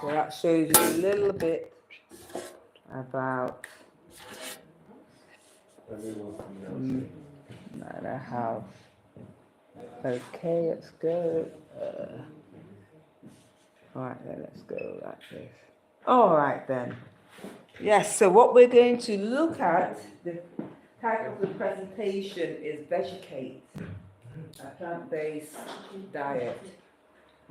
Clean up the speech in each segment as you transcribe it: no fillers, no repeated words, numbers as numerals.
So that shows you a little bit about Manna House. Okay, let's go. Right then, let's go like this. All right then. Yes, so what we're going to look at, the title of the presentation is Vegetate, a plant-based diet.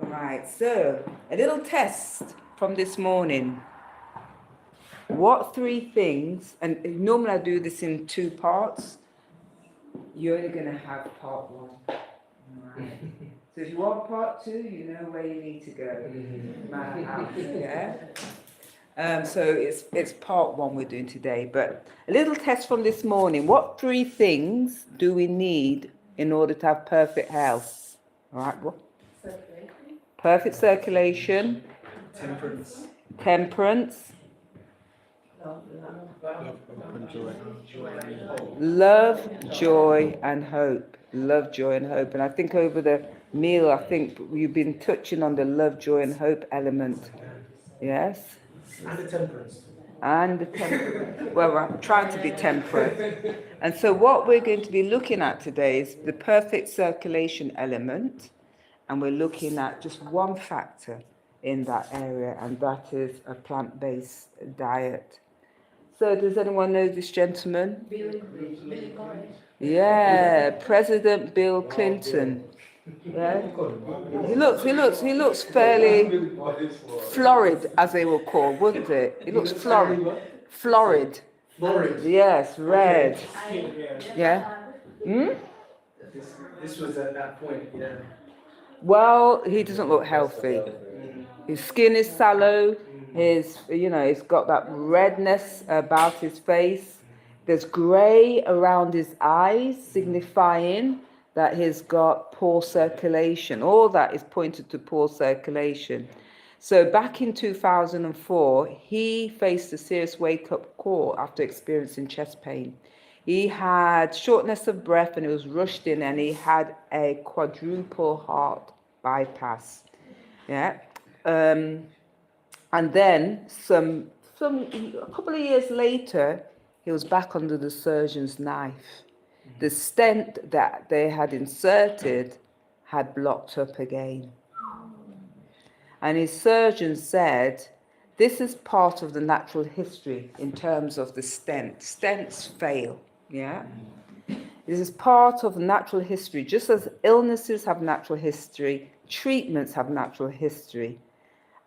All right, so a little test from this morning. What 3 things, and normally I do this in 2 parts, you're only going to have part 1. All right. So if you want part 2, you know where you need to go. Manna House, yeah? So it's part 1 we're doing today, but a little test from this morning. What 3 things do we need in order to have perfect health? All right, what? Circulation. Perfect circulation. Temperance. Love, joy, and hope. Love, joy, and hope. And I think over the meal, I think you've been touching on the love, joy, and hope element. Yes? And the temperance. And the temperance. Well, I'm trying to be temperate. And so what we're going to be looking at today is the perfect circulation element. And we're looking at just one factor in that area, and that is a plant-based diet. So does anyone know this gentleman? Billy. Yeah, President Bill Clinton. Yeah, he looks fairly florid, as they were called, wouldn't it? He looks florid. Florid. Yes, red. Yeah. This was at that point, yeah. Well, he doesn't look healthy. His skin is sallow. He's got that redness about his face. There's grey around his eyes, signifying that he's got poor circulation. All that is pointed to poor circulation. So back in 2004, he faced a serious wake-up call after experiencing chest pain. He had shortness of breath and he was rushed in, and he had a quadruple heart bypass. Yeah. And then a couple of years later, he was back under the surgeon's knife. The stent that they had inserted had blocked up again. And his surgeon said, this is part of the natural history in terms of the stent. Stents fail, yeah? This is part of natural history. Just as illnesses have natural history, treatments have natural history.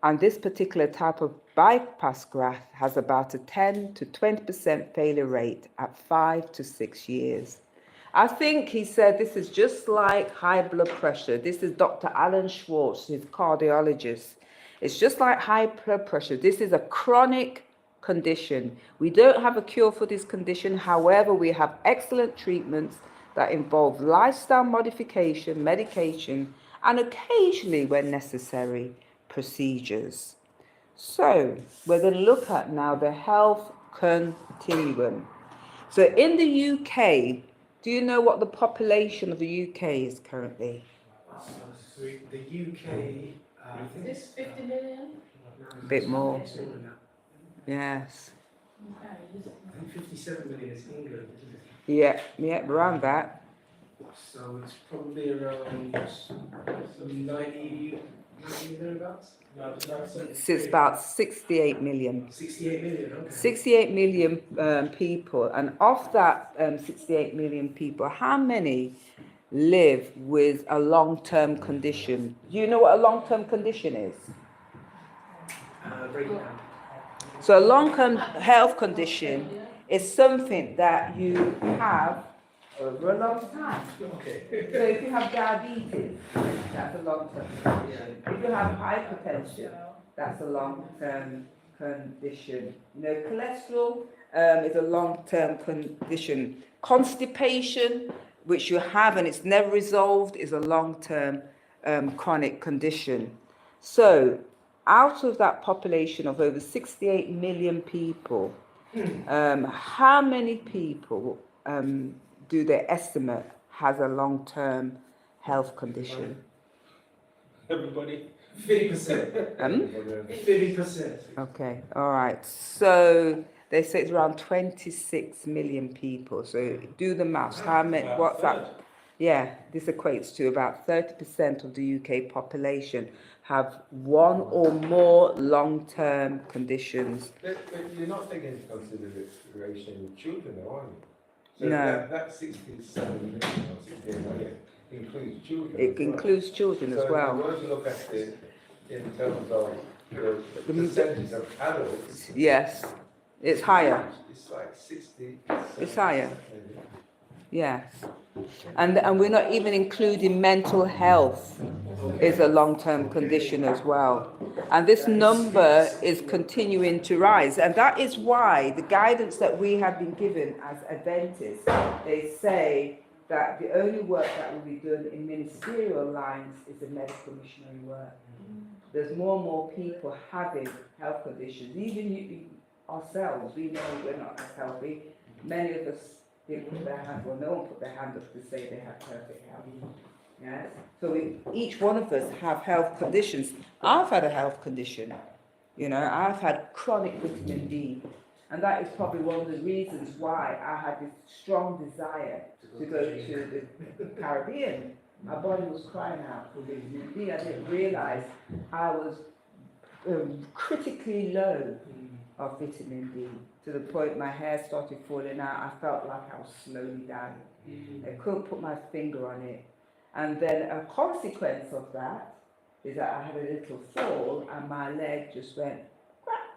And this particular type of bypass graft has about a 10 to 20% failure rate at 5 to 6 years. I think he said this is just like high blood pressure. This is Dr. Alan Schwartz, his cardiologist. It's just like high blood pressure. This is a chronic condition. We don't have a cure for this condition. However, we have excellent treatments that involve lifestyle modification, medication, and occasionally, when necessary, procedures. So we're going to look at now the health continuum. So in the UK, do you know what the population of the UK is currently? So the UK, I think Is this 50 million? A bit more. Yes. I think 57 million is England, isn't it? Yeah, around that. So it's probably around 90 thereabouts? So it's about 68 million. 68 million, okay. 68 million people. And of that 68 million people, how many live with a long-term condition? Do you know what a long-term condition is? Break it down. So a long-term health condition is something that you have over a long time. Okay. So if you have diabetes, that's a long-term condition. If you have hypertension, that's a long-term condition. Cholesterol is a long-term condition. Constipation, which you have and it's never resolved, is a long-term chronic condition. So out of that population of over 68 million people, how many people do they estimate has a long-term health condition? Everybody? 50%. 50%. Okay, all right. So they say it's around 26 million people. So do the maths. How many? What's that? Yeah, this equates to about 30% of the UK population have one or more long-term conditions. But you're not taking into consideration children, though, are you? So No. that 67 million or 68 million includes children. It includes children as So well. if you were to look at it in terms of the The- percentage of adults, Yes, it's higher. it's like 60. It's higher. 70%. Yes. And we're not even including mental health is a long-term condition as well. And this number is continuing to rise. And that is why the guidance that we have been given as Adventists, they say that the only work that will be done in ministerial lines is the medical missionary work. There's more and more people having health conditions. Even ourselves, we know we're not as healthy. Many of us didn't put their hand, well, no one put their hand up to say they have perfect health. Yes? So each one of us have health conditions. I've had a health condition. You know, I've had chronic vitamin D. And that is probably one of the reasons why I had this strong desire to go to the Caribbean. My body was crying out for vitamin D. I didn't realize I was critically low of vitamin D, to the point my hair started falling out. I felt like I was slowly dying. I couldn't put my finger on it. And then a consequence of that is that I had a little fall and my leg just went crack.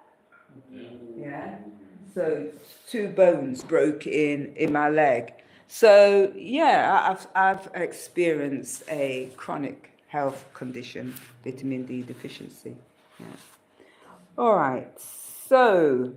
Yeah. So 2 bones broke in my leg. So yeah, I've experienced a chronic health condition, vitamin D deficiency. Yeah. All right. So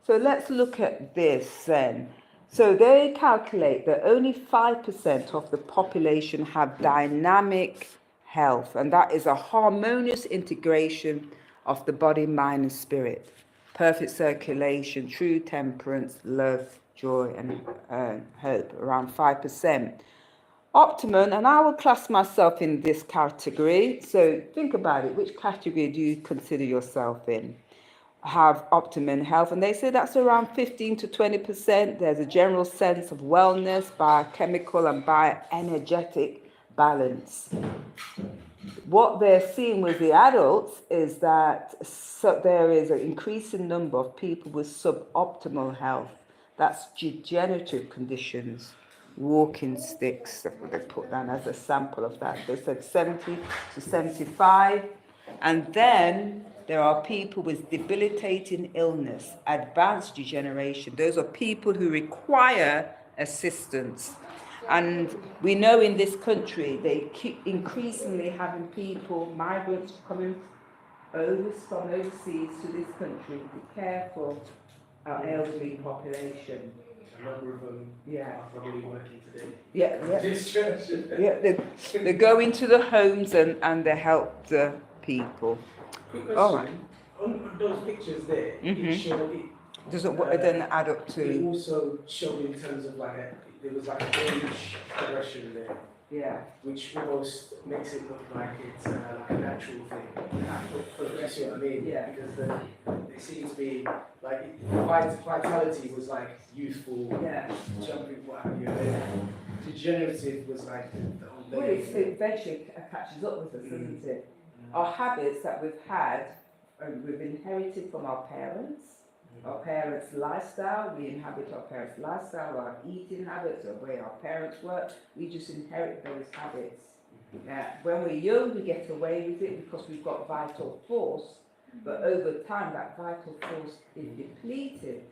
let's look at this then. So they calculate that only 5% of the population have dynamic health, and that is a harmonious integration of the body, mind, and spirit. Perfect circulation, true temperance, love, joy, and hope, around 5%. Optimum, and I will class myself in this category. So think about it. Which category do you consider yourself in? Have optimum health, and they say that's around 15 to 20%. There's a general sense of wellness, biochemical and bioenergetic balance. What they're seeing with the adults is that there is an increasing number of people with suboptimal health. That's degenerative conditions, walking sticks, they put down as a sample of that. They said 70 to 75. And then there are people with debilitating illness, advanced degeneration. Those are people who require assistance. And we know in this country, they keep increasingly having people, migrants coming from overseas to this country to care for our elderly population. A number of them are probably working today. Yeah. This church. Yeah, they go into the homes and they help the people. Quick question. All right. On those pictures there, it showed it. It doesn't add up It to. also showed in terms of there was like a age progression there. Yeah. Which almost makes it look like it's like a natural thing. You see what I mean? Yeah. Because they seem to be like vitality was like youthful, jumping, what have you. And then degenerative was like the whole Well, it eventually catches up with us, doesn't it? Our habits that we've had, we've inherited from our parents. Our parents' lifestyle, we inhabit our parents' lifestyle, our eating habits, the way our parents work, we just inherit those habits. When we're young, we get away with it because we've got vital force, but over time, that vital force is depleted,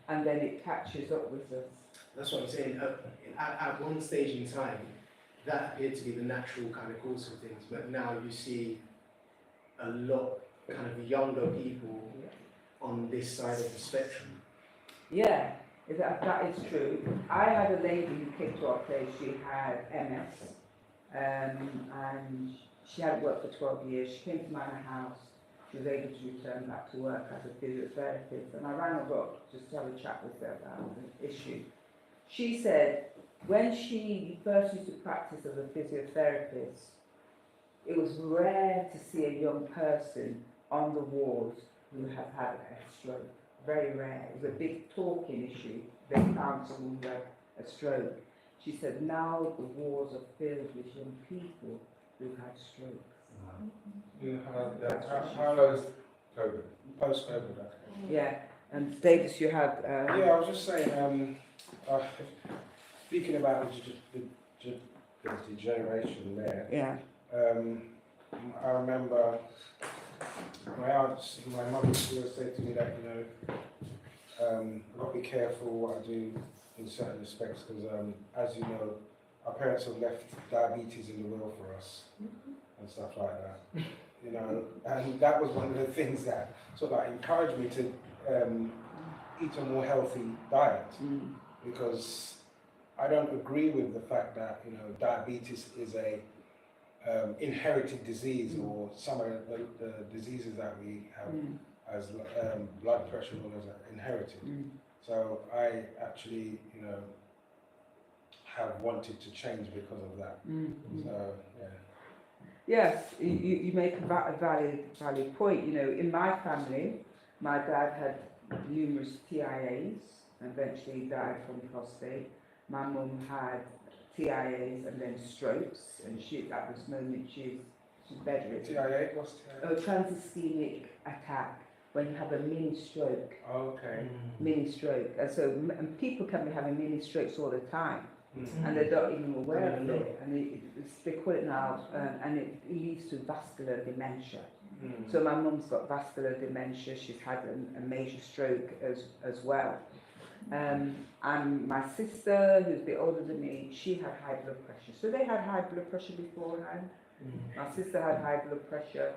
and then it catches up with us. That's what I'm saying. At one stage in time, that appeared to be the natural kind of course of things, but now you see a lot kind of younger people on this side of the spectrum. Yeah, that is true. I had a lady who came to our place, she had MS, and she hadn't worked for 12 years. She came to Manna house, she was able to return back to work as a physiotherapist, and I rang her up just to have a chat with her about the issue. She said when she first used to practice as a physiotherapist, it was rare to see a young person on the wards who have had a stroke. Very rare. It was a big talking issue. They found someone who had a stroke. She said now the wards are filled with young people who've had strokes. You had, how was COVID? Post-COVID, okay. Yeah, and Davis, you had. Yeah, I was just saying, speaking about the degeneration there, Yeah. I remember my mum used to always say to me that, I've got to be careful what I do in certain respects because, as you know, our parents have left diabetes in the will for us and stuff like that. And that was one of the things that sort of like encouraged me to eat a more healthy diet because I don't agree with the fact that diabetes is a inherited disease or some of the diseases that we have as blood pressure and all those are inherited. So I actually have wanted to change because of that. So yeah. Yes, you make a valid point. In my family, my dad had numerous TIAs and eventually died from prostate. My mum had TIAs and then strokes, and at this moment she's bedridden. TIA? What's TIA? Oh, trans-ischemic attack, when you have a mini stroke. Okay. Mini stroke. And people can be having mini strokes all the time. And they're not even aware of it, and they call it now, and it leads to vascular dementia. So my mum's got vascular dementia. She's had a major stroke as well, and my sister, who's a bit older than me, she had high blood pressure. So they had high blood pressure beforehand. My sister had high blood pressure,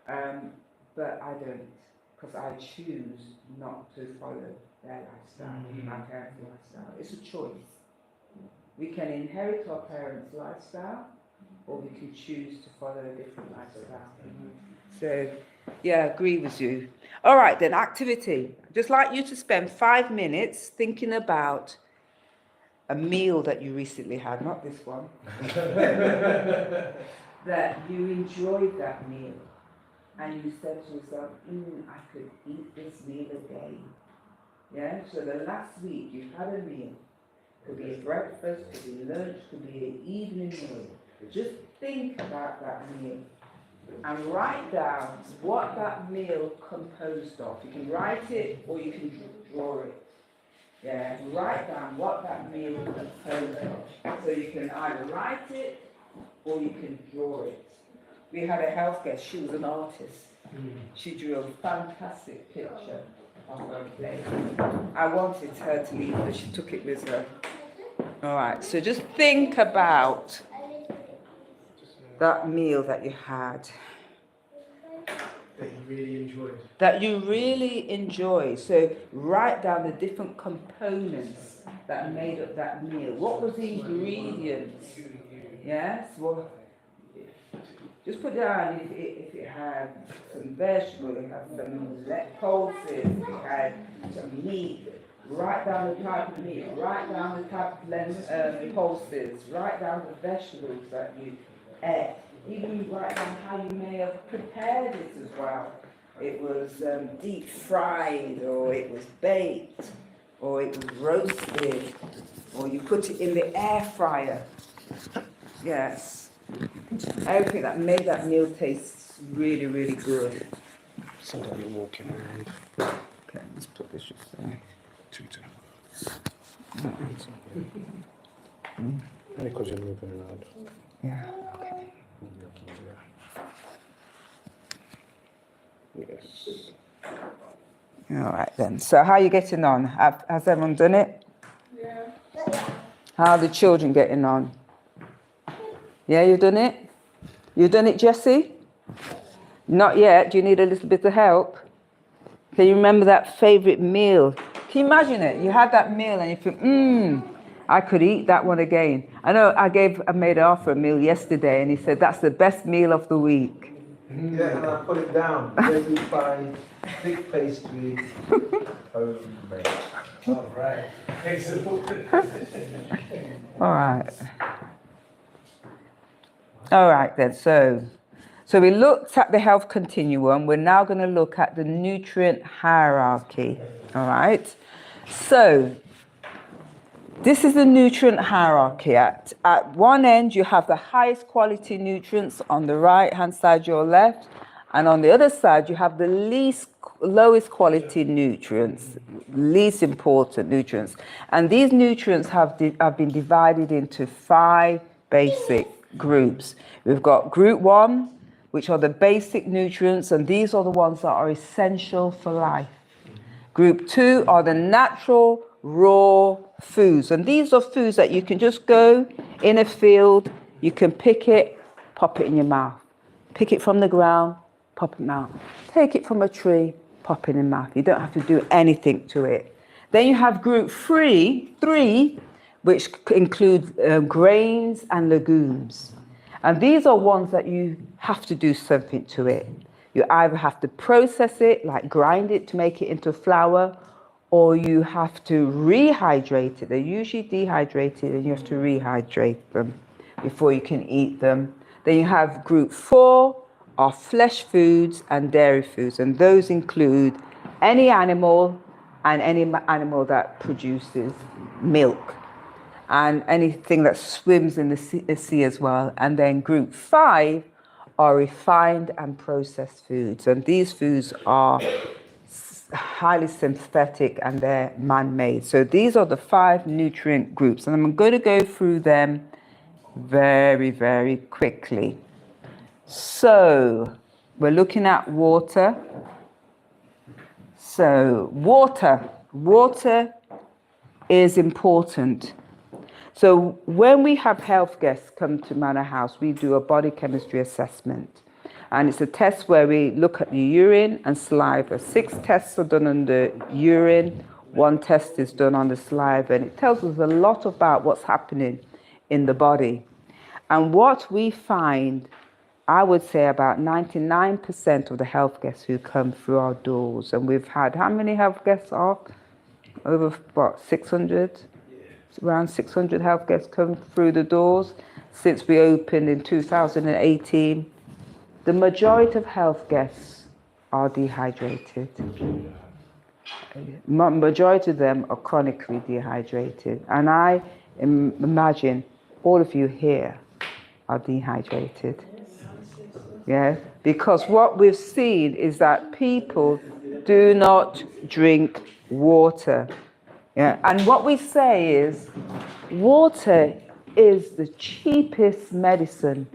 but I don't, because I choose not to follow their lifestyle, my parents' lifestyle. It's a choice. We can inherit our parents' lifestyle, or we can choose to follow a different lifestyle. So, yeah, I agree with you. All right, then, activity. I'd just like you to spend 5 minutes thinking about a meal that you recently had, not this one, that you enjoyed that meal, and you said to yourself, I could eat this meal again. Yeah, so the last week you had a meal. Could be a breakfast, could be lunch, could be an evening meal. Just think about that meal and write down what that meal composed of. You can write it or you can draw it. Yeah, write down what that meal composed of. So you can either write it or you can draw it. We had a health guest, she was an artist. She drew a fantastic picture of her plate. I wanted her to leave, but she took it with her. All right, so just think about that meal that you had. That you really enjoyed. That you really enjoy. So write down the different components that made up that meal. What was the ingredients? Yes? Well, just put down if it had some vegetables, it had some pulses, it had some meat. Write down the type of meat, write down the type of pulses, write down the vegetables that you ate. Even write down how you may have prepared it as well. It was deep fried, or it was baked, or it was roasted, or you put it in the air fryer. Yes. Everything that made that meal taste really, really good. Sometimes you're walking around. Okay, let's put this just there. Because you're moving around. Yeah, okay. Yes. All right then. So how are you getting on? Has everyone done it? Yeah. How are the children getting on? Yeah, you done it? You done it, Jessie? Not yet. Do you need a little bit of help? Can you remember that favourite meal? Can you imagine it? You had that meal and you think, I could eat that one again. I know I made Arthur a meal yesterday and he said, that's the best meal of the week. Yeah, and I put it down. Very fine, thick pastry, homemade. All right. All right. All right then, so So we looked at the health continuum. We're now going to look at the nutrient hierarchy. All right. So this is the nutrient hierarchy. At one end, you have the highest quality nutrients on the right-hand side, your left. And on the other side, you have the lowest quality nutrients, least important nutrients. And these nutrients have been divided into 5 basic groups. We've got group 1, which are the basic nutrients, and these are the ones that are essential for life. Group 2 are the natural raw foods, and these are foods that you can just go in a field, you can pick it, pop it in your mouth. Pick it from the ground, pop it in your mouth. Take it from a tree, pop it in your mouth. You don't have to do anything to it. Then you have group 3, which include grains and legumes. And these are ones that you have to do something to it. You either have to process it, like grind it to make it into flour, or you have to rehydrate it. They're usually dehydrated and you have to rehydrate them before you can eat them. Then you have group 4 are flesh foods and dairy foods, and those include any animal and any animal that produces milk, and anything that swims in the sea as well. And then group 5 are refined and processed foods, and these foods are highly synthetic and they're man-made. So these are the 5 nutrient groups, and I'm going to go through them very, very quickly. So we're looking at water. So water is important. So when we have health guests come to Manor House, we do a body chemistry assessment. And it's a test where we look at the urine and saliva. 6 tests are done on the urine, 1 test is done on the saliva, and it tells us a lot about what's happening in the body. And what we find, I would say about 99% of the health guests who come through our doors, and we've had, how many health guests are? Over, what, 600? Around 600 health guests come through the doors since we opened in 2018. The majority of health guests are dehydrated. Majority of them are chronically dehydrated. And I imagine all of you here are dehydrated. Yeah, because what we've seen is that people do not drink water. Yeah, and what we say is water is the cheapest medicine.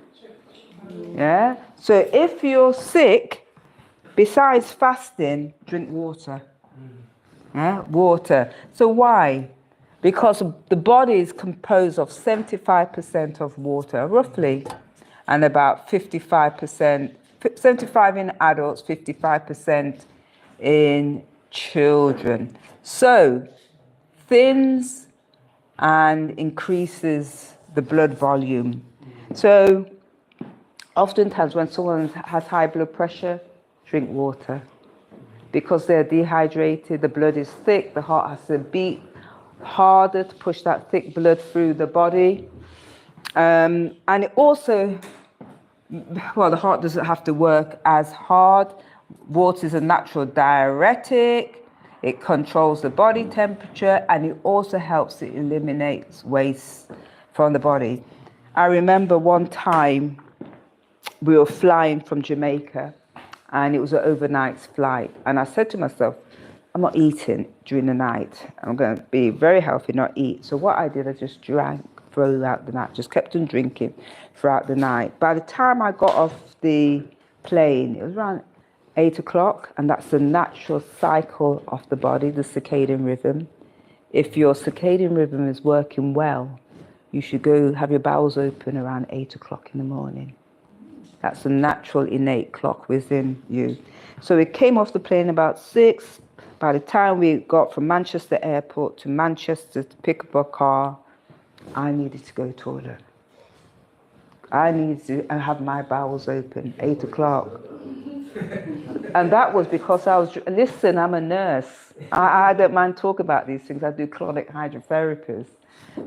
Yeah, so if you're sick, besides fasting, drink water. Yeah, water. So why? Because the body is composed of 75% of water, roughly, and about 55%, 75 in adults, 55% in children. So thins and increases the blood volume. So oftentimes when someone has high blood pressure, drink water. Because they're dehydrated, the blood is thick, the heart has to beat harder to push that thick blood through the body. And it also, well, the heart doesn't have to work as hard. Water is a natural diuretic. It controls the body temperature, and it also helps it eliminate waste from the body. I remember one time we were flying from Jamaica, and it was an overnight flight. And I said to myself, I'm not eating during the night. I'm going to be very healthy, not eat. So what I did, I just drank throughout the night, just kept on drinking throughout the night. By the time I got off the plane, it was around 8 o'clock, and that's the natural cycle of the body, the circadian rhythm. If your circadian rhythm is working well, you should go have your bowels open around 8 o'clock in the morning. That's a natural innate clock within you. So we came off the plane about 6. By the time we got from Manchester Airport to Manchester to pick up our car, I needed to go to the toilet. I needed to have my bowels open, 8 o'clock. And that was because listen, I'm a nurse. I don't mind talking about these things. I do chronic hydrotherapies.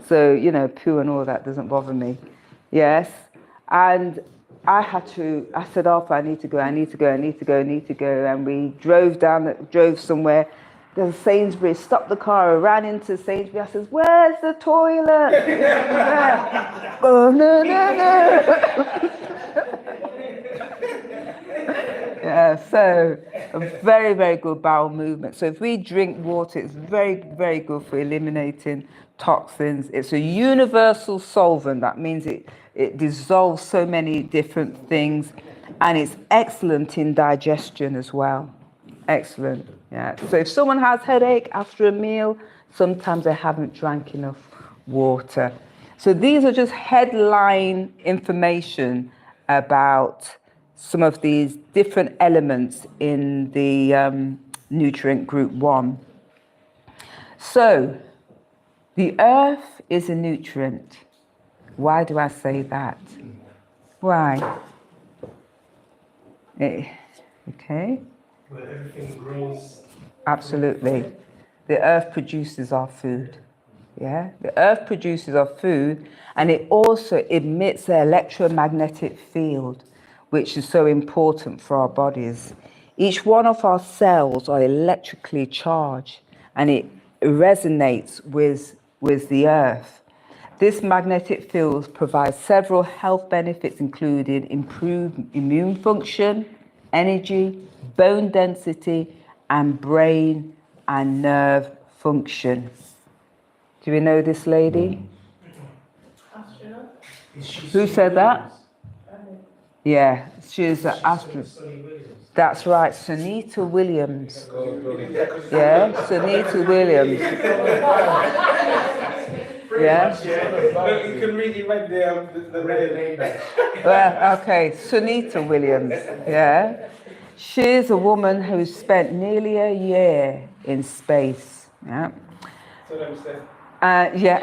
So, poo and all that doesn't bother me. Yes. And I said, Arthur, I need to go, and we drove somewhere. There's a Sainsbury's, stopped the car, I ran into Sainsbury's, I said, where's the toilet? Oh, no. Yeah, so a very, very good bowel movement. So if we drink water, it's very, very good for eliminating toxins. It's a universal solvent. That means it dissolves so many different things, and it's excellent in digestion as well. Excellent. Yeah. So if someone has headache after a meal, sometimes they haven't drank enough water. So these are just headline information about some of these different elements in the nutrient group 1. So the earth is a nutrient. Why do I say that? Why? Okay. Where everything grows. Absolutely. The earth produces our food. Yeah, the earth produces our food, and it also emits an electromagnetic field, which is so important for our bodies. Each one of our cells are electrically charged, and it resonates with the earth. This magnetic field provides several health benefits, including improved immune function, energy, bone density, and brain and nerve function. Do we know this lady? Who said that? Yeah, she's an astronaut. That's right, Sunita Williams. Yeah, Sunita Williams. Yeah. You can really read the name. Well, okay, Sunita Williams. Yeah. She's a woman who spent nearly a year in space. Yeah. Yeah.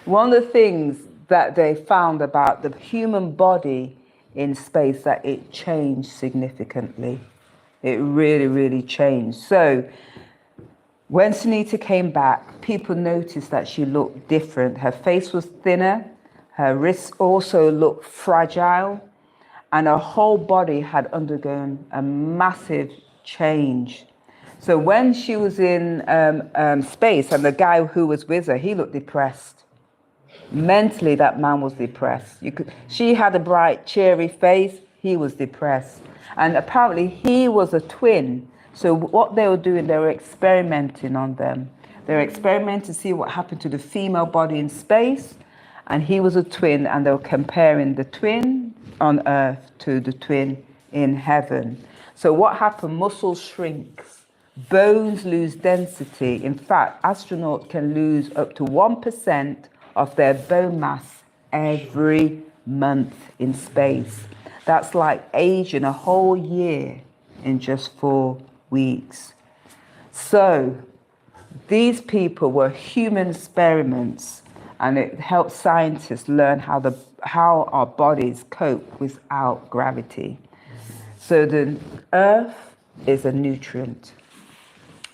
One of the things that they found about the human body in space, that it changed significantly. It really, really changed. So when Sunita came back, people noticed that she looked different. Her face was thinner, her wrists also looked fragile, and her whole body had undergone a massive change. So when she was in space, and the guy who was with her, he looked depressed. Mentally, that man was depressed. She had a bright, cheery face. He was depressed. And apparently, he was a twin. So what they were doing, they were experimenting on them. They were experimenting to see what happened to the female body in space. And he was a twin, and they were comparing the twin on Earth to the twin in heaven. So what happened? Muscles shrinks. Bones lose density. In fact, astronauts can lose up to 1% of their bone mass every month in space. That's like aging a whole year in just 4 weeks. So these people were human experiments, and it helped scientists learn how our bodies cope without gravity. So the earth is a nutrient.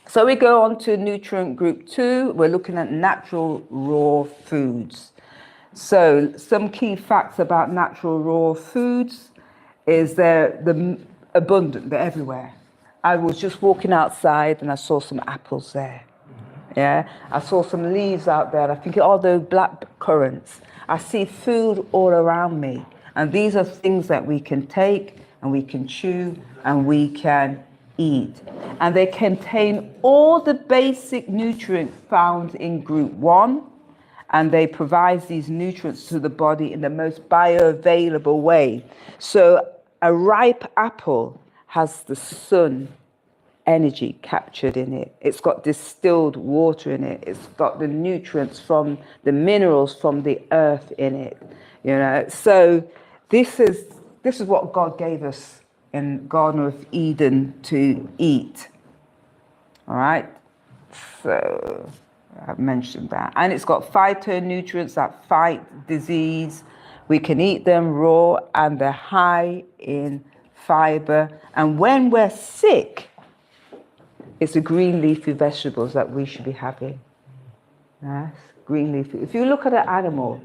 So we go on to nutrient group 2. We're looking at natural raw foods. So some key facts about natural raw foods is they're abundant, they're everywhere. I was just walking outside and I saw some apples there. Yeah, I saw some leaves out there. I think, oh, those black currants. I see food all around me. And these are things that we can take and we can chew and we can eat. And they contain all the basic nutrients found in group 1, and they provide these nutrients to the body in the most bioavailable way. So a ripe apple has the sun energy captured in it. It's got distilled water in it. It's got the nutrients from the minerals from the earth in it. You know, so this is what God gave us in Garden of Eden to eat. All right, so I've mentioned that. And it's got phytonutrients that fight disease. We can eat them raw, and they're high in fiber. And when we're sick, it's the green leafy vegetables that we should be having. Yes, green leafy. If you look at an animal,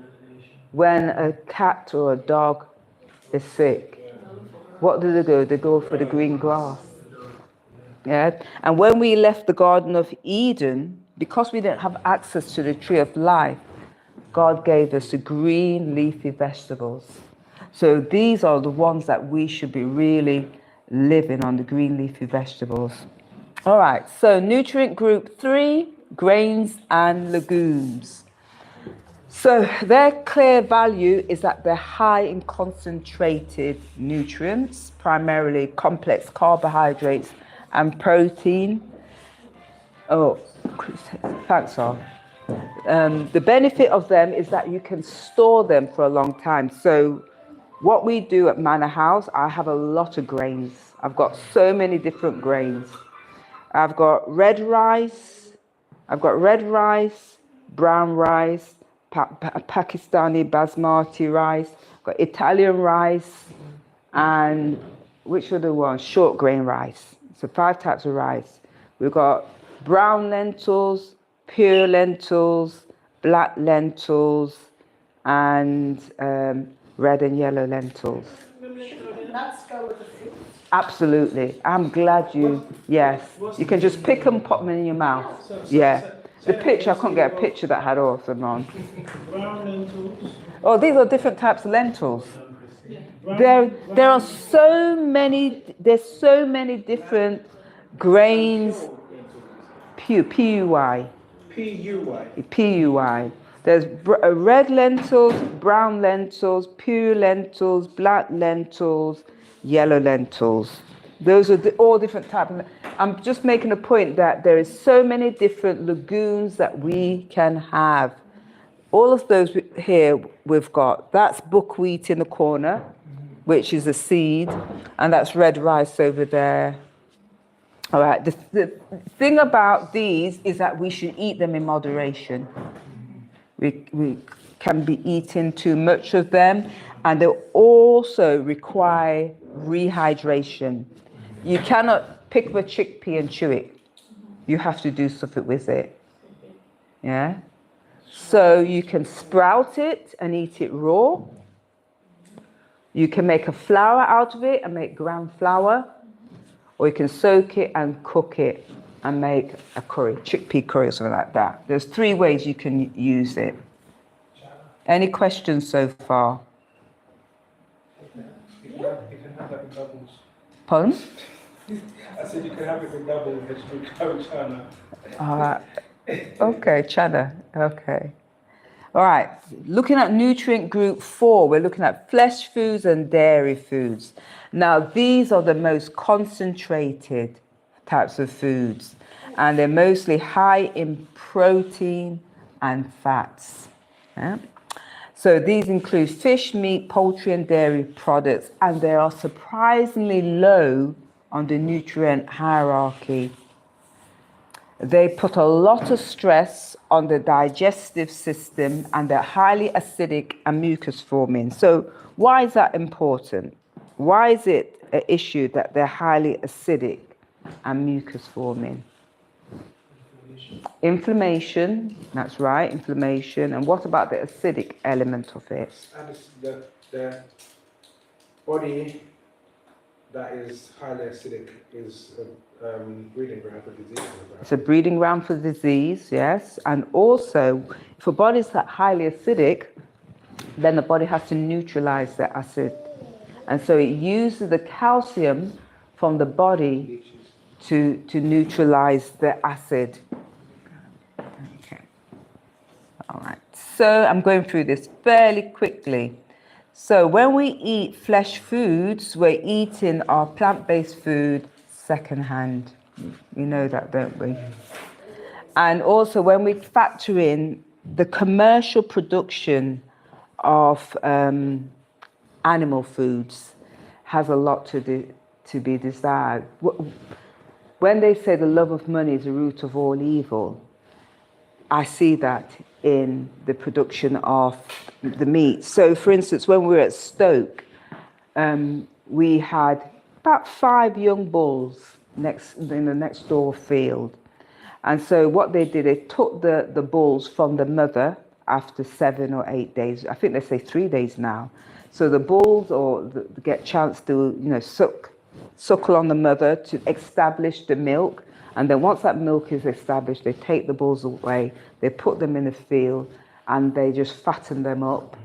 when a cat or a dog is sick, what do? They go for the green grass. Yeah. And when we left the Garden of Eden, because we didn't have access to the tree of life, God gave us the green leafy vegetables. So these are the ones that we should be really living on, the green leafy vegetables. All right, so nutrient group 3, grains and legumes. So their clear value is that they're high in concentrated nutrients, primarily complex carbohydrates and protein. Oh, thanks, all. The benefit of them is that you can store them for a long time. So what we do at Manor House, I have a lot of grains. I've got so many different grains. I've got red rice, brown rice, Pakistani basmati rice, got Italian rice, and which other one? Short grain rice. So 5 types of rice. We've got brown lentils, pure lentils, black lentils, and red and yellow lentils. Nuts go with the fruit. Absolutely. I'm glad you, yes. You can just pick them, pop them in your mouth. Yeah. The picture, I couldn't get a picture that had all of them on. Brown lentils. Oh, these are different types of lentils. There are so many, there's so many different grains. P-U-Y. P-U-Y. P-U-Y. There's red lentils, brown lentils, pure lentils, black lentils, yellow lentils. Those are all different types. I'm just making a point that there is so many different legumes that we can have. All of those here we've got. That's buckwheat in the corner, which is a seed, and that's red rice over there. All right, the thing about these is that we should eat them in moderation. We can be eating too much of them, and they also require rehydration. You cannot pick up a chickpea and chew it. You have to do something with it. Yeah? So you can sprout it and eat it raw. You can make a flour out of it and make ground flour. Or you can soak it and cook it and make a curry, chickpea curry or something like that. There's 3 ways you can use it. Any questions so far? You can have that in doubles. Pardon? I said you can have it in doubles, vegetable curry chana. Okay, chana. Okay. All right. Looking at nutrient group 4, we're looking at flesh foods and dairy foods. Now, these are the most concentrated types of foods, and they're mostly high in protein and fats. Yeah? So these include fish, meat, poultry, and dairy products, and they are surprisingly low on the nutrient hierarchy. They put a lot of stress on the digestive system, and they're highly acidic and mucus forming. So why is that important? Why is it an issue that they're highly acidic and mucus forming? Inflammation, that's right, inflammation. And what about the acidic element of it? And it's the body that is highly acidic is a breeding ground for disease. It's a breeding ground for disease, yes. And also, if a body is highly acidic, then the body has to neutralize the acid. And so it uses the calcium from the body to neutralize the acid. Okay. All right. So I'm going through this fairly quickly. So when we eat flesh foods, we're eating our plant-based food secondhand. You know that, don't we? And also when we factor in the commercial production of animal foods has a lot to be desired. When they say the love of money is the root of all evil, I see that in the production of the meat. So, for instance, when we were at Stoke, we had about 5 young bulls in the next door field. And so what they did, they took the bulls from the mother after 7 or 8 days. I think they say 3 days now. So the bulls get chance to, suckle on the mother to establish the milk. And then once that milk is established, they take the bulls away, they put them in a field, and they just fatten them up.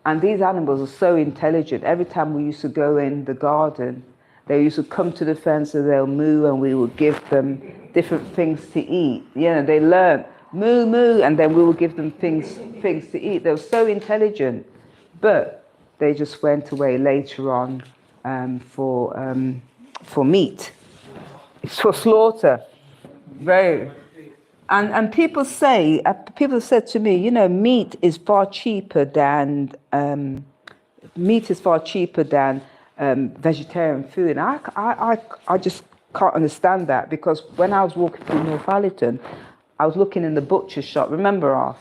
And these animals are so intelligent. Every time we used to go in the garden, they used to come to the fence and they'll moo, and we would give them different things to eat. They learn moo, moo, and then we would give them things to eat. They were so intelligent, but they just went away later on for meat. It's for slaughter. Very. And people said to me, meat is far cheaper than vegetarian food. And I just can't understand that, because when I was walking through Northallerton, I was looking in the butcher's shop, remember us?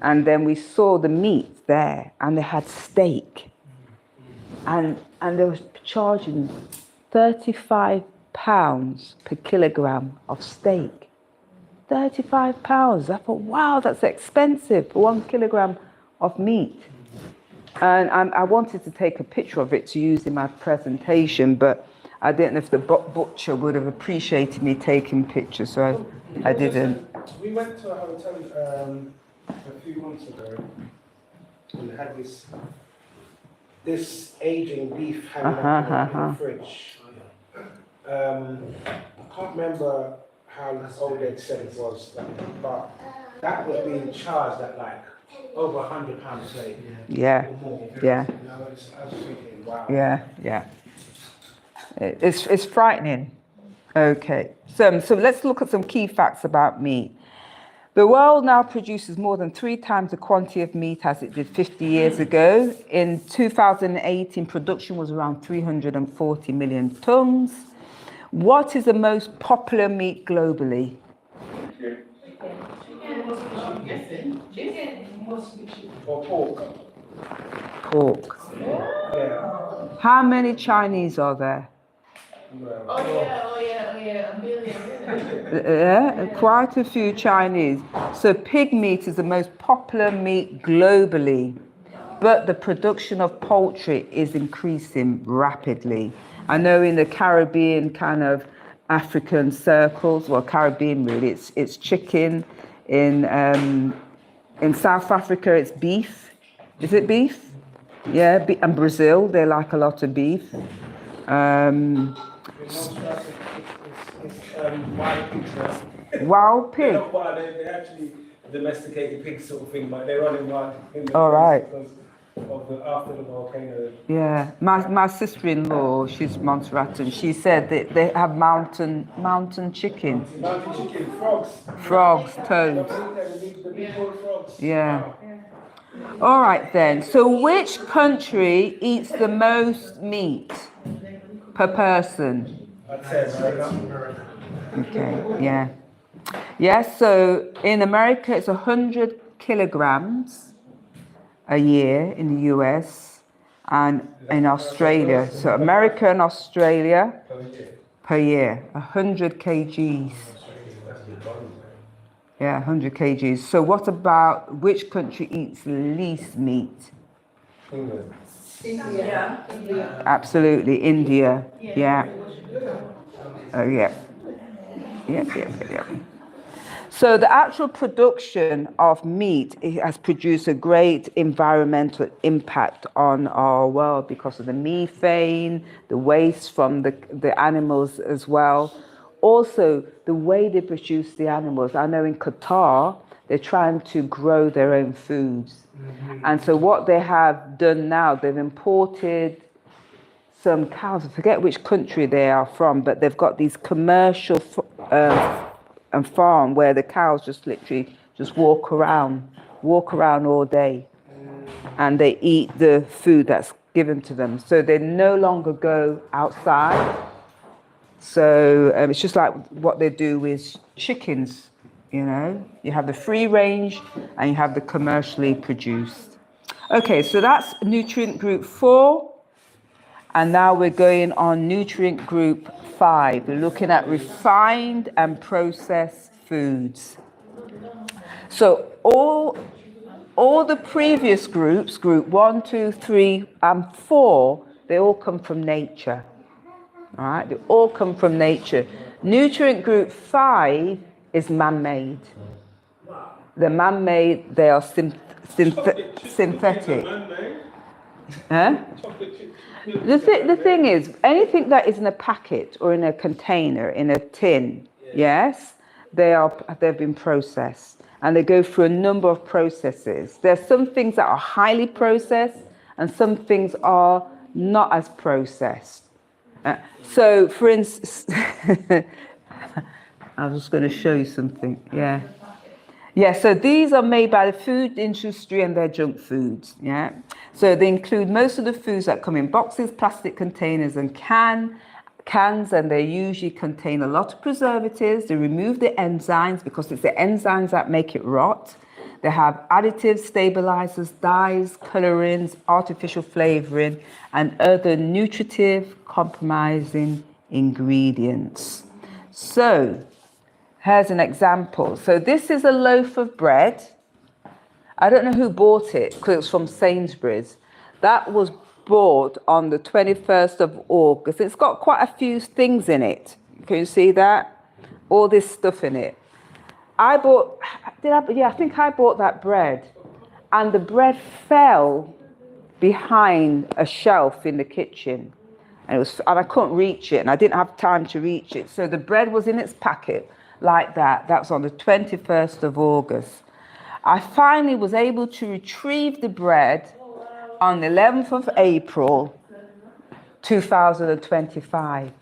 And then we saw the meat there, and they had steak. And they were charging £35 per kilogram of steak. £35. I thought, wow, that's expensive for 1 kilogram of meat. And I wanted to take a picture of it to use in my presentation, but I didn't know if the butcher would have appreciated me taking pictures, so I didn't. We went to a hotel a few months ago and had this aging beef hanging up in the fridge. I can't remember how old they said it was, but that was being charged at like over £100 a plate. Yeah. Yeah. I was thinking, wow. Yeah. It's frightening. Okay. So let's look at some key facts about meat. The world now produces more than 3 times the quantity of meat as it did 50 years ago. In 2018, production was around 340 million tons. What is the most popular meat globally? Or pork. Pork. Yeah. How many Chinese are there? Well, A million. Quite a few Chinese. So pig meat is the most popular meat globally, but the production of poultry is increasing rapidly. I know in the Caribbean, kind of African circles, well, Caribbean really, it's chicken. In South Africa, it's beef. Is it beef? Yeah, and Brazil, they like a lot of beef. it's wild pigs now. Wild They're pig. not wild, they're actually domesticated pigs sort of thing, but they're running wild in the All right. because of after the volcano. Yeah, my sister-in-law, she's Montserratan. She said that they have mountain chicken, Mountain chicken, frogs. frogs, toads. The big old frogs. Yeah. All right then. So which country eats the most meat per person? I'd say America. Okay. Yeah. Yes. So in America, it's 100 kilograms a year in the US and in Australia. So America and Australia per year, 100 kgs. Yeah, 100 kgs. So what about which country eats least meat? England. India. Absolutely, India. Yeah. Oh, yeah. Yeah. So the actual production of meat, it has produced a great environmental impact on our world because of the methane, the waste from the animals as well. Also, the way they produce the animals. I know in Qatar, they're trying to grow their own foods. And so what they have done now, they've imported some cows. I forget which country they are from, but they've got these commercial and farm where the cows just literally just walk around all day, and they eat the food that's given to them. So they no longer go outside. So it's just like what they do with chickens, you have the free range and you have the commercially produced. Okay, so that's nutrient group 4. And now we're going on nutrient group 5. We're looking at refined and processed foods. So all all the previous groups, group 1, 2, 3, and 4, they all come from nature. All right, they all come from nature. Nutrient group 5 is man-made. The man-made, they are synthetic. Huh? The thing is, anything that is in a packet or in a container, in a tin, yes, they've been processed, and they go through a number of processes. There's some things that are highly processed, and some things are not as processed. So, for instance, I'm just going to show you something. Yeah. Yeah, so these are made by the food industry and they're junk foods, yeah? So they include most of the foods that come in boxes, plastic containers and cans, and they usually contain a lot of preservatives. They remove the enzymes because it's the enzymes that make it rot. They have additives, stabilizers, dyes, colorings, artificial flavoring, and other nutritive compromising ingredients. So, here's an example. So this is a loaf of bread. I don't know who bought it because it was from Sainsbury's. That was bought on the 21st of August. It's got quite a few things in it. Can you see that? All this stuff in it. I think I bought that bread. And the bread fell behind a shelf in the kitchen. And I couldn't reach it, and I didn't have time to reach it. So the bread was in its packet like that. That was on the 21st of August. I finally was able to retrieve the bread on the 11th of April, 2025.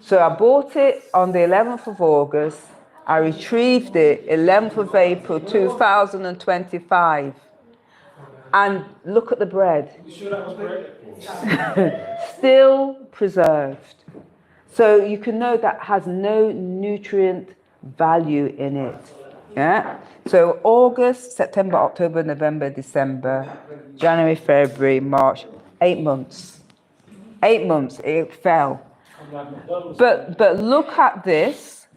So I bought it on the 11th of August. I retrieved it 11th of April, 2025. And look at the bread. You sure that was bread? Still preserved. So you can know that has no nutrient value in it. Yeah. So August, September, October, November, December, January, February, March, 8 months. 8 months it fell. But look at this.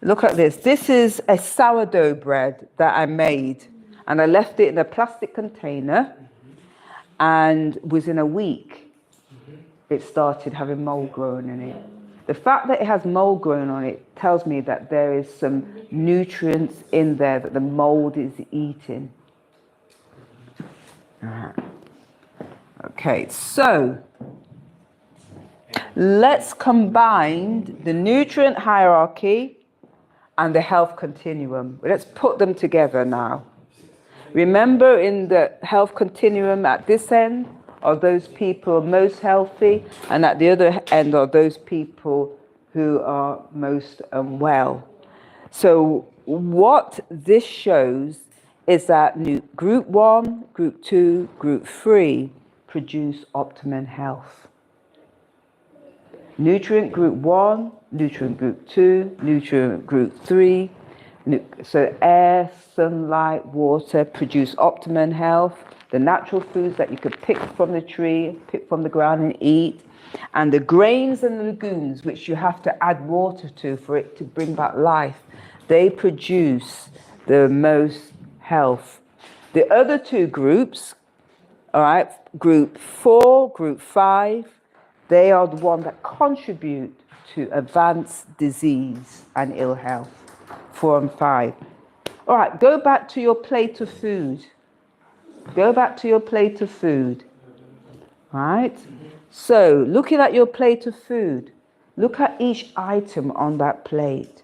Look at this. This is a sourdough bread that I made, and I left it in a plastic container, and within a week it started having mold growing in it. The fact that it has mold growing on it tells me that there is some nutrients in there that the mold is eating. Okay, so let's combine the nutrient hierarchy and the health continuum. Let's put them together now. Remember, in the health continuum at this end are those people most healthy, and at the other end are those people who are most unwell. So what this shows is that group 1, group 2, group 3 produce optimum health. Nutrient group 1, nutrient group 2, nutrient group 3. So air, sunlight, water produce optimum health. The natural foods that you could pick from the tree, pick from the ground and eat. And the grains and the legumes, which you have to add water to for it to bring back life, they produce the most health. The other two groups, all right, group 4, group 5, they are the ones that contribute to advanced disease and ill health. 4 and 5. All right, go back to your plate of food. Go back to your plate of food. All right? So, looking at your plate of food, look at each item on that plate.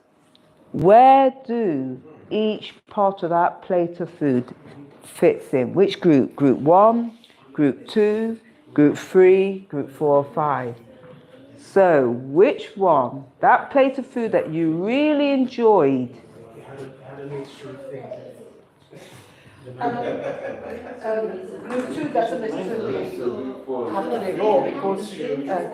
Where do each part of that plate of food fits in? Which group? Group 1, group 2, group 3, group 4, 5. So, which one, that plate of food that you really enjoyed? Had a mixture of things. Group 2 doesn't necessarily have to be raw because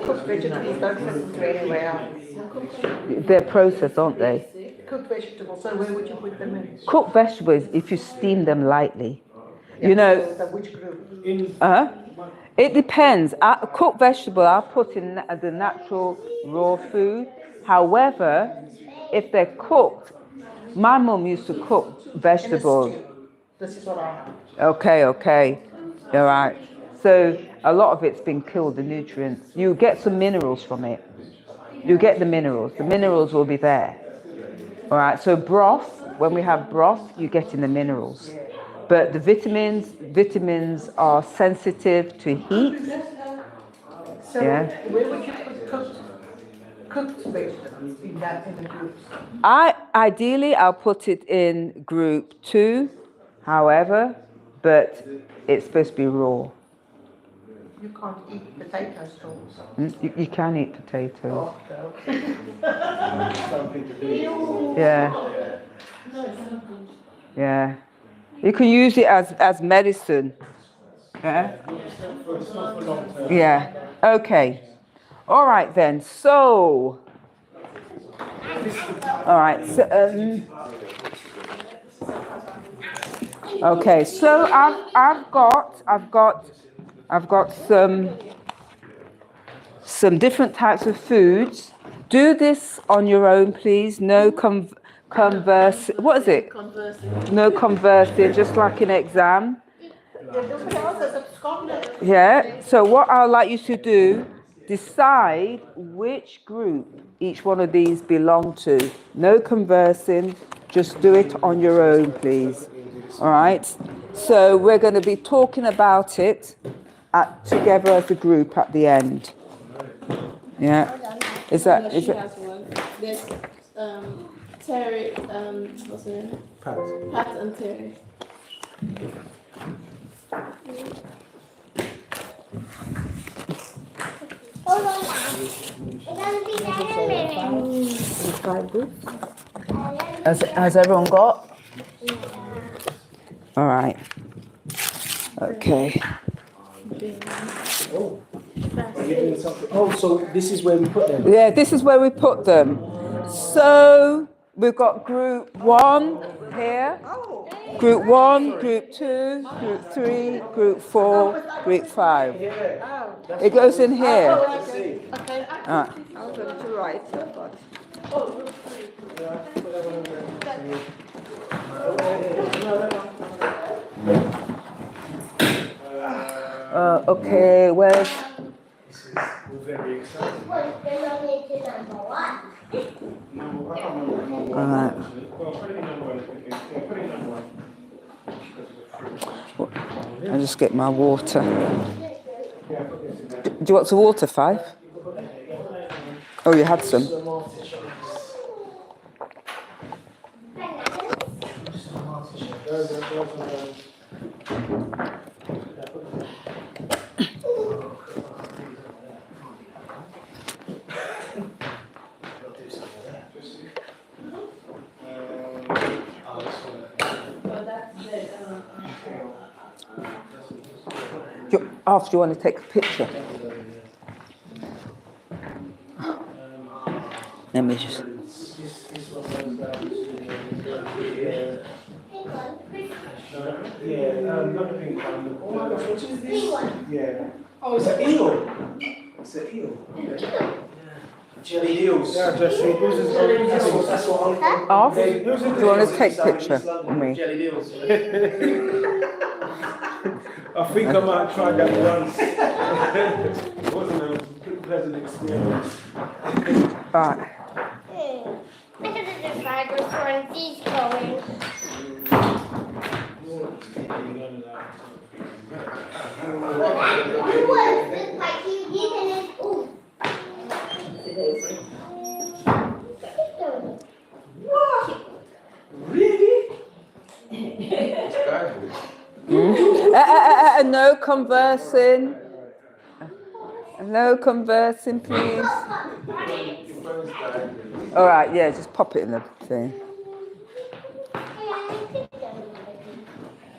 cooked vegetables don't fit into anywhere else. They're processed, aren't they? Cooked vegetables, so where would you put them in? Cooked vegetables, if you steam them lightly. Yeah, You know, so which group? it depends. Cooked vegetable, I'll put in the natural raw food. However, if they're cooked, my mum used to cook vegetables. This is what I have. Okay. All right. So a lot of it's been killed, the nutrients. You get some minerals from it. You get the minerals. The minerals will be there. All right. So broth, when we have broth, you get in the minerals. But the vitamins are sensitive to heat. So Yeah. where would you put cooked vegetables in the groups? Ideally, I'll put it in group 2, however, but it's supposed to be raw. You can't eat potato stalks. You can eat potatoes. Oh, okay. Something to do. Yeah. You can use it as medicine. Yeah. Yeah. Okay. All right then. So. All right. So, okay. So I've got some different types of foods. Do this on your own, please. No converse. What is it? No conversing, just like an exam. Yeah. So what I'd like you to do, decide which group each one of these belong to. No conversing. Just do it on your own, please. All right. So we're going to be talking about it together as a group at the end. Yeah. Is that? She has one. There's Terry. What's her name? Pat and Terry. Hold on. It's gonna be Has everyone got? All right. Okay. Oh, so this is where we put them? Yeah, this is where we put them. So we've got group 1 here, group 1, group 2, group 3, group 4, group 5. It goes in here. Okay, Ah. I was going to write, but. Okay, where's... We're very excited. All right. I'll just get my water. Do you want some water, Five? Oh, you had some. After you want to take a picture. Let me just. Oh, it's an eel. It's an eel. Jelly eels. Yeah, Jesse, That's what Off? Do you want to take a picture of me? Jelly eels. I think I might try that once. It wasn't a pleasant experience. Right. I could have just tried to run these going. You was just like you did it. Ooh. Really? No conversing. No conversing, please. All right, yeah, just pop it in the thing.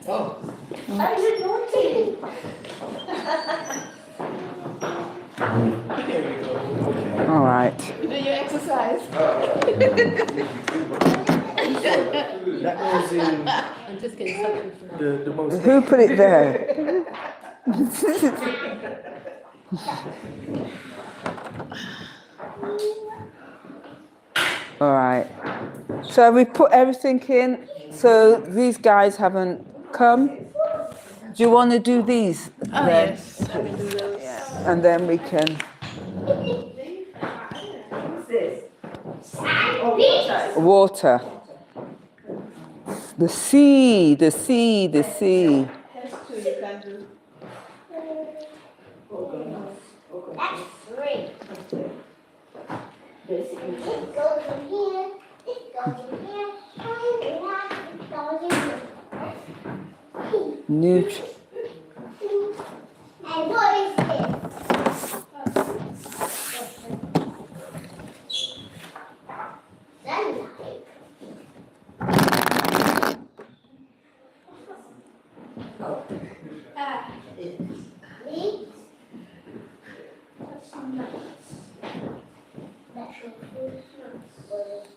Oh, you naughty. All right. You do your exercise. That was in I'm just getting something. the most. Who put it there? All right. So we put everything in. So these guys haven't come. Do you want to do these Oh, then? yes, I can do those. And then we can. Water. The sea, the sea, the sea. That's two you can do. That's three. It goes in here, it goes in here, and it goes in here. Nutri- And what is this? Sunlight. Meat. What's nuts? Natural fruits.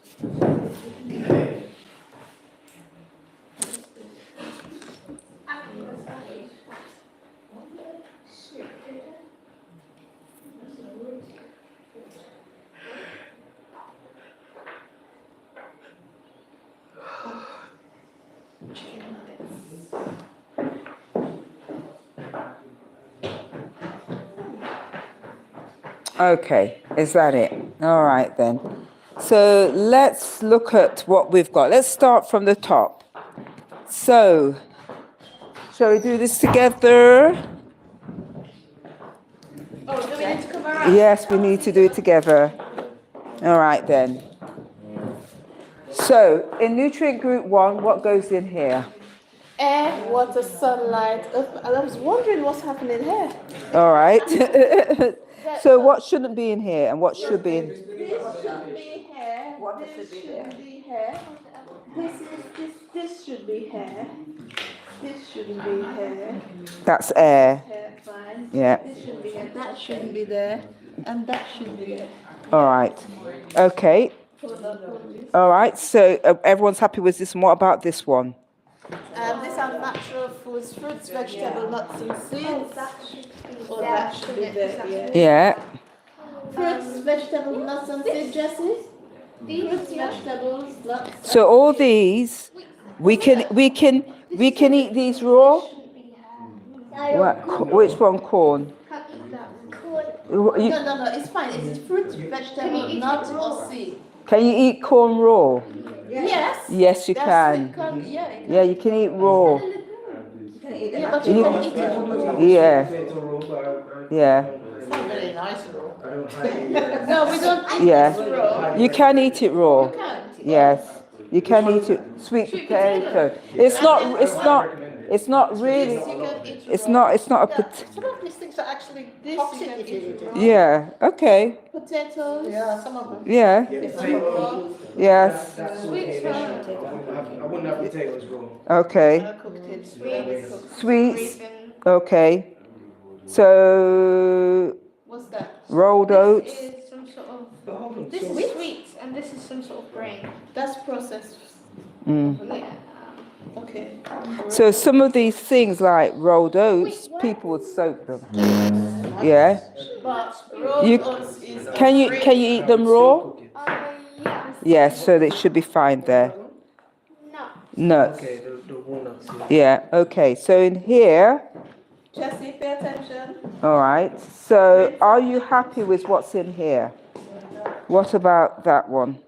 Okay, is that it? All right then. So let's look at what we've got. Let's start from the top. So, shall we do this together? Oh, do we need to come around? Yes, we need to do it together. All right then. So, in nutrient group 1, what goes in here? Air, water, sunlight. I was wondering what's happening here. All right. So, what shouldn't be in here and what should be in? This should be here. Water This should be there. should be here. This should be here. This shouldn't be here. That's air. Here, fine. Yeah. This should be here. That shouldn't be there. And that should be there. All right. Okay. All right. So, everyone's happy with this. And what about this one? These are natural foods, fruits, vegetables, nuts, and seeds. Oh, That that should be there, yeah. Yeah. Fruits, vegetables, nuts, and seeds, Jessie? Fruits, vegetables, nuts. So all these, we can eat these raw. What? Which one? Corn. You- No, it's fine. It's fruits, vegetables, nuts, or seed. Can you eat corn raw? Yes. Yes, you That's can. yeah. Yeah, you can eat raw. Yeah, but you can eat it. Yeah, yeah, It's not very nice, raw. I don't hide No, we don't eat Yeah. this raw. you can eat it raw. You can't. Yes, you can eat it. Sweet potato. It's not. It's not really. This you can eat It's raw. not. It's not a. Some of these things are actually toxic if you eat raw. Yeah. Okay. Potatoes. Yeah, some of them. Yeah. potatoes. Yes. Sweet raw. I wouldn't have potatoes raw. Okay. I cooked it. Very cooked. Sweets. Okay. So What's that? rolled oats. This is some sort of. But hold on, This so- is sweet, and this is some sort of grain. That's processed. Mm. Yeah. Okay. So some of these things like rolled oats, people would soak them. Yeah. But rolled You- oats is Can you eat them raw? Yeah. Yes. So they should be fine there. No. Nuts. Okay, the walnuts. Yeah. Yeah. Okay. So in here. Jessie, pay attention. All right. So are you happy with what's in here? What about that one?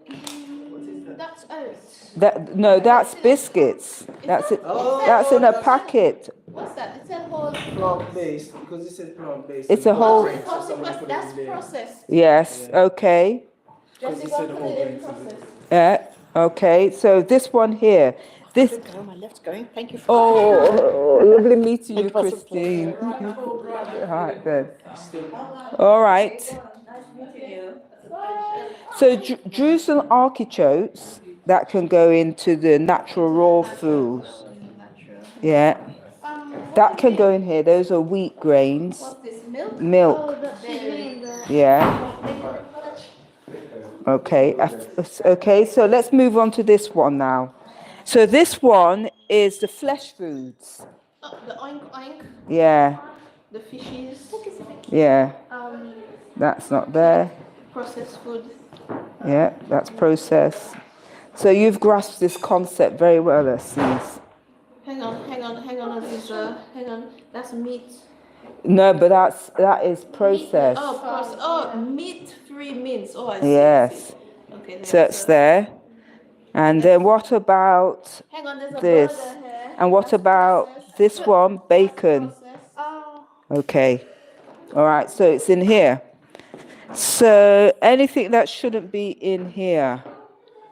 That's oats. No, that's biscuits. That's it. That's in a packet. What's that? It's a whole. Plant-based, because this is plant-based. It's a whole- That's processed. Yes. Okay. Jessie, go put it in process. Yeah. Okay. So this one here. This. Oh, my left's going. Thank you for Oh, lovely meeting you, It wasn't Christine. All right then. All right. So drew some artichokes that can go into the natural raw foods. Yeah. That can go in here. Those are wheat grains. What's this? Milk? Milk. Oh, that's in the. Yeah. Okay. Okay. So let's move on to this one now. So this one is the flesh foods. Oh, the oink oink. Yeah. The fishes. Yeah. Um, That's not there. processed food. Yeah. That's processed. So you've grasped this concept very well, Assis. Hang on, Aziza. Hang on. That's meat. No, but that is Meat. processed. Meat-free meats. Oh, I see. Yes. Okay, there's So it's there. And then what about hang on, there's a this? burger here. And what That's about processed. this one? Bacon. Processed. Okay. All right. So it's in here. So anything that shouldn't be in here?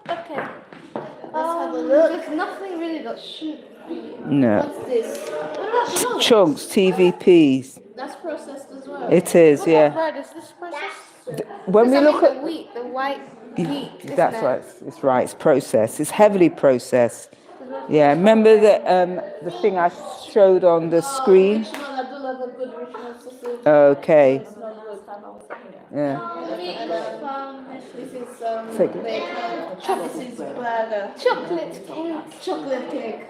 Okay. Let's have a look. There's nothing really that shouldn't be. No. What's this? Chunks, TVPs. That's processed as well. It is, What about yeah. bread? Is this processed? When we Does that look mean at the wheat, the white wheat? Isn't that's it? right. It's right. It's processed. It's heavily processed. Yeah. Remember the thing I showed on the screen? Richmond, I do love a good Richmond sausage. Okay. It's not good. Yeah. This is Take it. bacon. This is burger. Chocolate cake. Chocolate cake.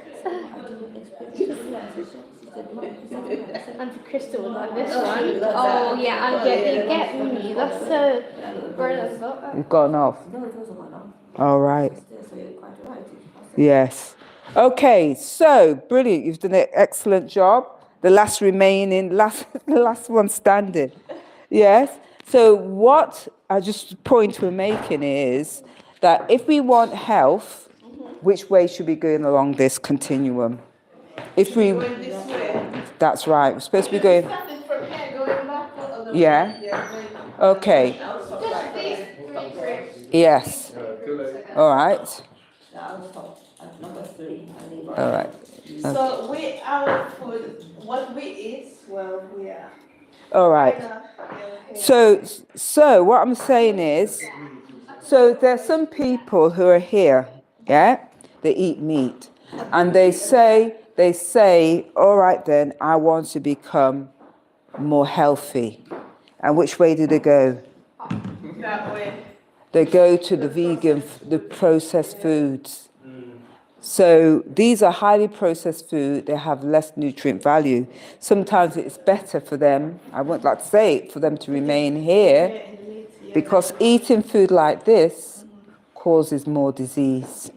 And Crystal would like this Oh, one. you love Oh that. yeah, I get me. That's so bread and butter. You've gone off. All right. Yes. Okay. So brilliant. You've done an excellent job. The last the last one standing. Yes. So what I just point we're making is that if we want health, which way should we be going along this continuum? If we, Going this way. that's right. We're supposed to be going. Starting from here, going backward. Yeah. Okay. Just these three bricks. Yes. All right. All right. So we, our food, what we eat, well, we are. All right. So what I'm saying is, so there's some people who are here, yeah, they eat meat, and they say, all right then, I want to become more healthy. And which way do they go? That way. They go to the vegan, the processed foods. So these are highly processed food. They have less nutrient value. Sometimes it's better for them, I wouldn't like to say it, for them to remain here, because eating food like this causes more disease.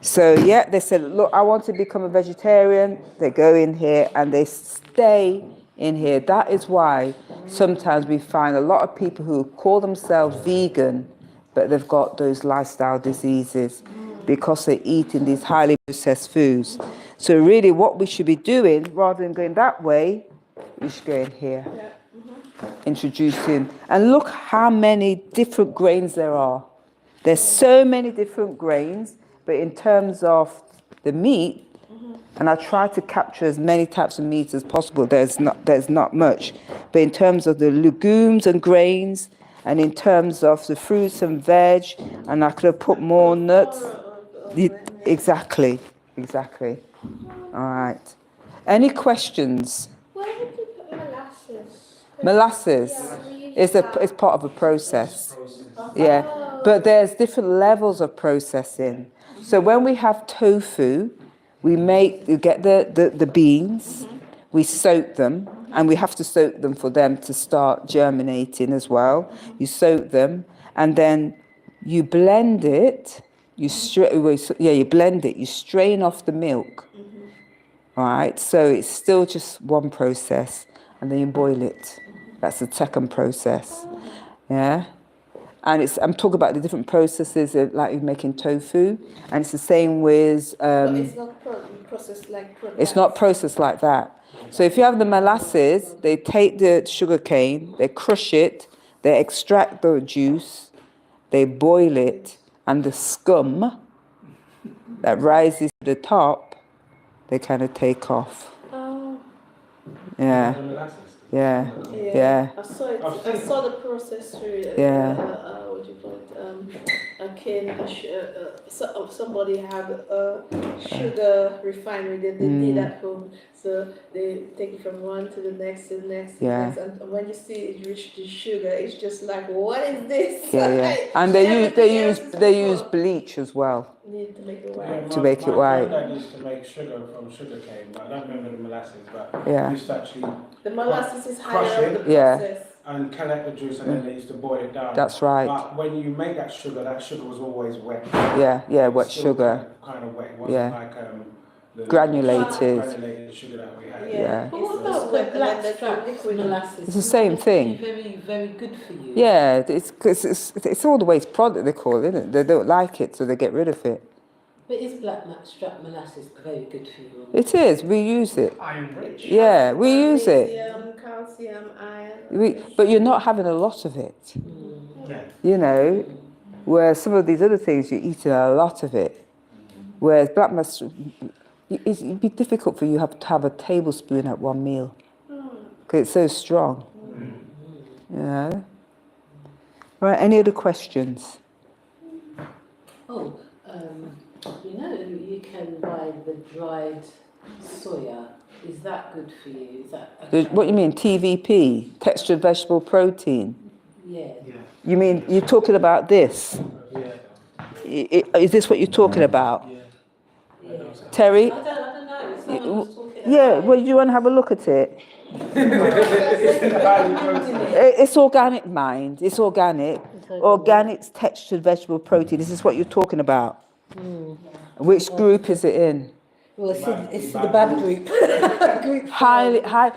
So yeah, they said, look, I want to become a vegetarian. They go in here and they stay in here. That is why sometimes we find a lot of people who call themselves vegan, but they've got those lifestyle diseases because they're eating these highly processed foods. So really what we should be doing, rather than going that way, we should go in here. Introducing, and look how many different grains there are. There's so many different grains, but in terms of the meat, and I try to capture as many types of meat as possible, there's not much. But in terms of the legumes and grains, and in terms of the fruits and veg, and I could have put more nuts. Exactly. All right. Any questions? Where would you put molasses? Molasses is part of a process. Yeah, but there's different levels of processing. So when we have tofu, you get the beans, we soak them, and we have to soak them for them to start germinating as well. You soak them, and then you blend it. You blend it. You strain off the milk. All right. So it's still just one process, and then you boil it. That's the second process. Yeah. And I'm talking about the different processes of, like you're making tofu, and it's the same with. But it's not processed like that. It's not processed like that. So if you have the molasses, they take the sugar cane, they crush it, they extract the juice, they boil it, and the scum that rises to the top, they kind of take off. Oh. Yeah. Yeah. Yeah. I saw it. I saw the process through. What do you call it? A cane. Somebody had a sugar refinery that they did at home. So they take it from one to the next, to the next, to the next. And when you see it reach the sugar, it's just like, what is this? Yeah. And they use bleach as well. Need to make it white. To make it white. My dad used to make sugar from sugar cane, but I don't remember the molasses, but Yeah. he used to actually The molasses is Crush higher up the it. Yeah. process. and collect the juice, and then they used to boil it down. That's right. But when you make that sugar was always wet. Yeah. Wet Still sugar. Kind of wet. It wasn't Yeah. like Granulated. granulated sugar that we had. Yeah. But what It's about the recommended for blackstrap liquid. molasses? It's the same It's actually thing. Very, very good for you. Yeah, it's all the waste product they call it, isn't it? They don't like it, so they get rid of it. But is blackstrap molasses very good for you? It is. We use it. Iron rich. Yeah, we use it. Magnesium, calcium, iron. But you're not having a lot of it. Yeah. You know, where some of these other things you're eating a lot of it. Whereas black mass, it'd be difficult for you to have a tablespoon at one meal because it's so strong. You know. Right. Any other questions? Oh, you know, you can buy the dried soya. Is that good for you? Is that What you mean TVP, textured vegetable protein? Yeah. Yeah. You mean you're talking about this? Yeah. Is this what you're talking about, Yeah. Terry? I don't know. Someone was talking about Yeah. it. Well, you want to have a look at it? It's organic, mind. It's organic. Organic's textured vegetable protein. This is what you're talking about. Which group is it in? Well, it's the bad group. High.